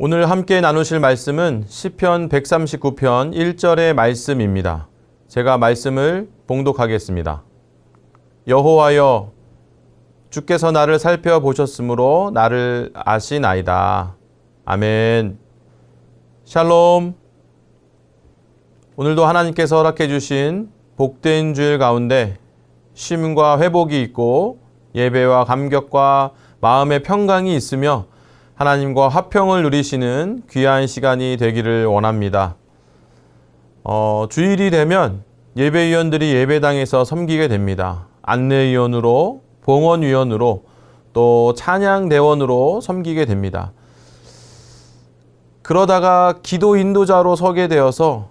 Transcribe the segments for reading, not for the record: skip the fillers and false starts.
오늘 함께 나누실 말씀은 시편 139편 1절의 말씀입니다. 제가 말씀을 봉독하겠습니다. 여호와여, 주께서 나를 살펴보셨으므로 나를 아시나이다. 아멘. 샬롬. 오늘도 하나님께서 허락해 주신 복된 주일 가운데 쉼과 회복이 있고 예배와 감격과 마음의 평강이 있으며 하나님과 화평을 누리시는 귀한 시간이 되기를 원합니다. 주일이 되면 예배위원들이 예배당에서 섬기게 됩니다. 안내위원으로, 봉헌위원으로, 또 찬양대원으로 섬기게 됩니다. 그러다가 기도 인도자로 서게 되어서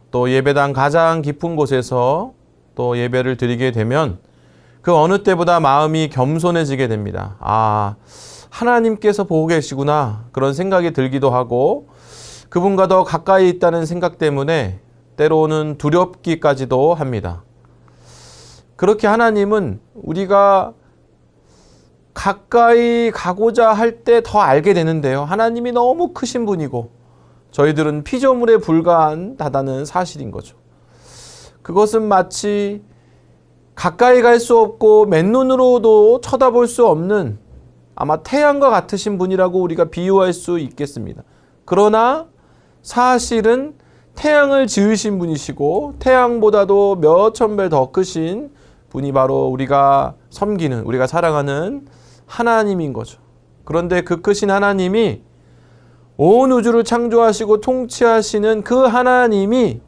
또 예배당 가장 깊은 곳에서 또 예배를 드리게 되면 그 어느 때보다 마음이 겸손해지게 됩니다. 하나님께서 보고 계시구나, 그런 생각이 들기도 하고 그분과 더 가까이 있다는 생각 때문에 때로는 두렵기까지도 합니다. 그렇게 하나님은 우리가 가까이 가고자 할 때 더 알게 되는데요. 하나님이 너무 크신 분이고 저희들은 피조물에 불과하다는 사실인 거죠. 그것은 마치 가까이 갈 수 없고 맨눈으로도 쳐다볼 수 없는 아마 태양과 같으신 분이라고 우리가 비유할 수 있겠습니다. 그러나 사실은 태양을 지으신 분이시고 태양보다도 몇 천 배 더 크신 분이 바로 우리가 섬기는, 우리가 사랑하는 하나님인 거죠. 그런데 그 크신 하나님이 온 우주를 창조하시고 통치하시는 그 하나님이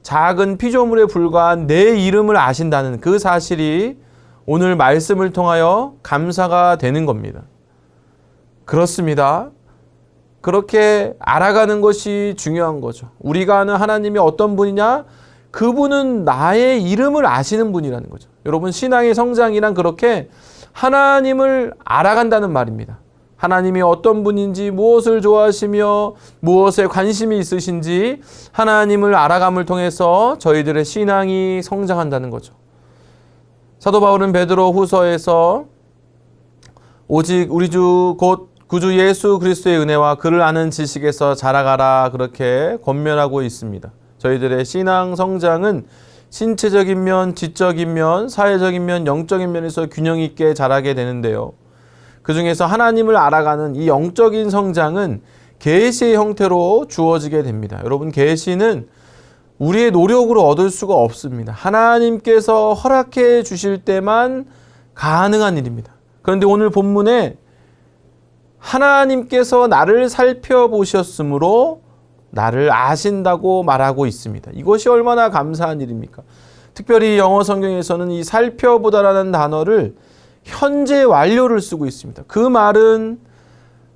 작은 피조물에 불과한 내 이름을 아신다는 그 사실이 오늘 말씀을 통하여 감사가 되는 겁니다. 그렇습니다. 그렇게 알아가는 것이 중요한 거죠. 우리가 아는 하나님이 어떤 분이냐? 그분은 나의 이름을 아시는 분이라는 거죠. 여러분, 신앙의 성장이란 그렇게 하나님을 알아간다는 말입니다. 하나님이 어떤 분인지, 무엇을 좋아하시며 무엇에 관심이 있으신지 하나님을 알아감을 통해서 저희들의 신앙이 성장한다는 거죠. 사도 바울은 베드로 후서에서 오직 우리 주 곧 구주 예수 그리스도의 은혜와 그를 아는 지식에서 자라가라, 그렇게 권면하고 있습니다. 저희들의 신앙 성장은 신체적인 면, 지적인 면, 사회적인 면, 영적인 면에서 균형 있게 자라게 되는데요. 그 중에서 하나님을 알아가는 이 영적인 성장은 계시의 형태로 주어지게 됩니다. 여러분, 계시는 우리의 노력으로 얻을 수가 없습니다. 하나님께서 허락해 주실 때만 가능한 일입니다. 그런데 오늘 본문에 하나님께서 나를 살펴보셨으므로 나를 아신다고 말하고 있습니다. 이것이 얼마나 감사한 일입니까? 특별히 영어 성경에서는 이 살펴보다라는 단어를 현재 완료를 쓰고 있습니다. 그 말은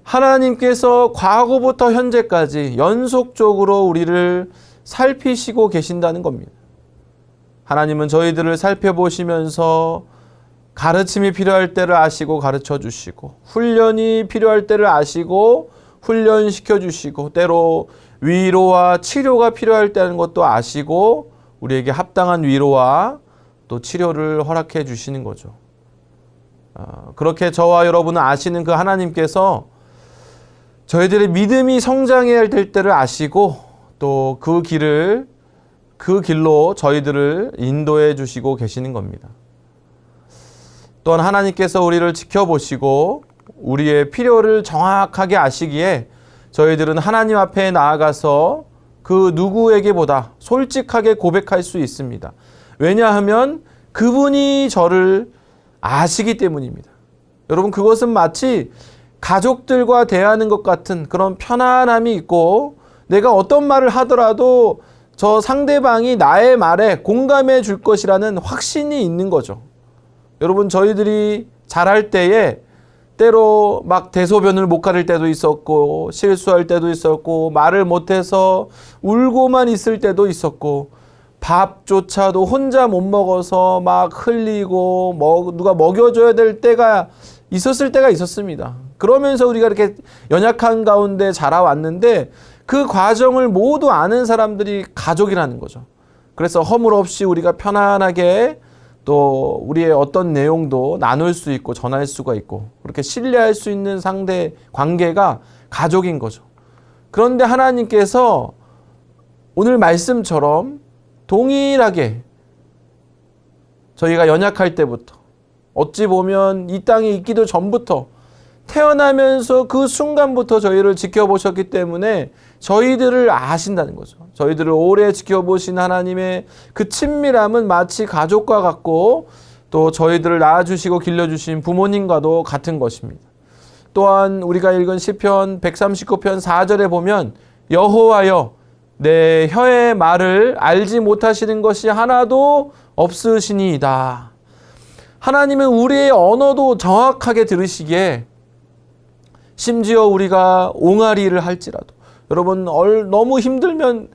하나님께서 과거부터 현재까지 연속적으로 우리를 살피시고 계신다는 겁니다. 하나님은 저희들을 살펴보시면서 가르침이 필요할 때를 아시고 가르쳐 주시고, 훈련이 필요할 때를 아시고 훈련시켜 주시고, 때로 위로와 치료가 필요할 때는 것도 아시고 우리에게 합당한 위로와 또 치료를 허락해 주시는 거죠. 그렇게 저와 여러분은 아시는 그 하나님께서 저희들의 믿음이 성장해야 될 때를 아시고 또 그 길로 저희들을 인도해 주시고 계시는 겁니다. 또한 하나님께서 우리를 지켜보시고 우리의 필요를 정확하게 아시기에 저희들은 하나님 앞에 나아가서 그 누구에게보다 솔직하게 고백할 수 있습니다. 왜냐하면 그분이 저를 아시기 때문입니다. 여러분, 그것은 마치 가족들과 대하는 것 같은 그런 편안함이 있고, 내가 어떤 말을 하더라도 저 상대방이 나의 말에 공감해 줄 것이라는 확신이 있는 거죠. 여러분, 저희들이 잘할 때에 때로 막 대소변을 못 가릴 때도 있었고, 실수할 때도 있었고, 말을 못해서 울고만 있을 때도 있었고, 밥조차도 혼자 못 먹어서 막 흘리고 누가 먹여줘야 될 때가 있었을 때가 있었습니다. 그러면서 우리가 이렇게 연약한 가운데 자라왔는데 그 과정을 모두 아는 사람들이 가족이라는 거죠. 그래서 허물 없이 우리가 편안하게 또 우리의 어떤 내용도 나눌 수 있고 전할 수가 있고 그렇게 신뢰할 수 있는 상대 관계가 가족인 거죠. 그런데 하나님께서 오늘 말씀처럼 동일하게 저희가 연약할 때부터, 어찌 보면 이 땅에 있기도 전부터, 태어나면서 그 순간부터 저희를 지켜보셨기 때문에 저희들을 아신다는 거죠. 저희들을 오래 지켜보신 하나님의 그 친밀함은 마치 가족과 같고, 또 저희들을 낳아주시고 길러주신 부모님과도 같은 것입니다. 또한 우리가 읽은 시편 139편 4절에 보면 여호와여 내 혀의 말을 알지 못하시는 것이 하나도 없으시니이다. 하나님은 우리의 언어도 정확하게 들으시기에, 심지어 우리가 옹알이를 할지라도, 여러분 너무 힘들면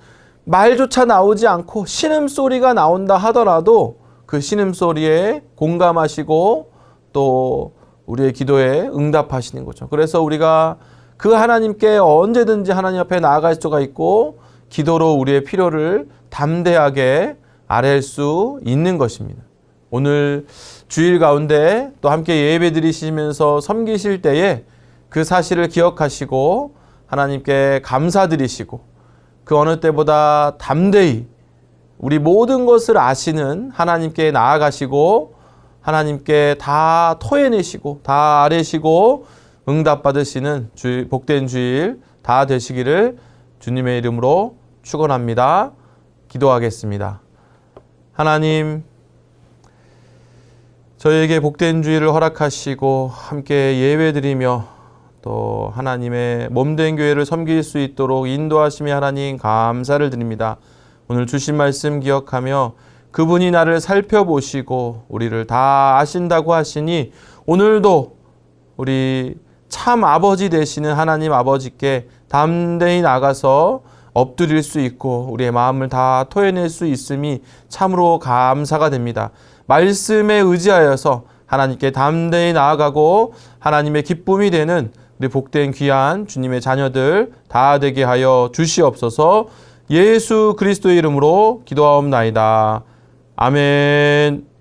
말조차 나오지 않고 신음소리가 나온다 하더라도 그 신음소리에 공감하시고 또 우리의 기도에 응답하시는 거죠. 그래서 우리가 그 하나님께 언제든지 하나님 앞에 나아갈 수가 있고, 기도로 우리의 필요를 담대하게 아뢰할 수 있는 것입니다. 오늘 주일 가운데 또 함께 예배 드리시면서 섬기실 때에 그 사실을 기억하시고 하나님께 감사드리시고, 그 어느 때보다 담대히 우리 모든 것을 아시는 하나님께 나아가시고 하나님께 다 토해내시고 다 아뢰시고 응답받으시는 복된 주일 다 되시기를 주님의 이름으로 축원합니다. 기도하겠습니다. 하나님, 저희에게 복된 주일을 허락하시고 함께 예배드리며 또 하나님의 몸된 교회를 섬길 수 있도록 인도하심에 하나님 감사를 드립니다. 오늘 주신 말씀 기억하며 그분이 나를 살펴보시고 우리를 다 아신다고 하시니, 오늘도 우리 참 아버지 되시는 하나님 아버지께 담대히 나가서 엎드릴 수 있고 우리의 마음을 다 토해낼 수 있음이 참으로 감사가 됩니다. 말씀에 의지하여서 하나님께 담대히 나아가고 하나님의 기쁨이 되는 우리 복된 귀한 주님의 자녀들 다 되게 하여 주시옵소서. 예수 그리스도의 이름으로 기도하옵나이다. 아멘.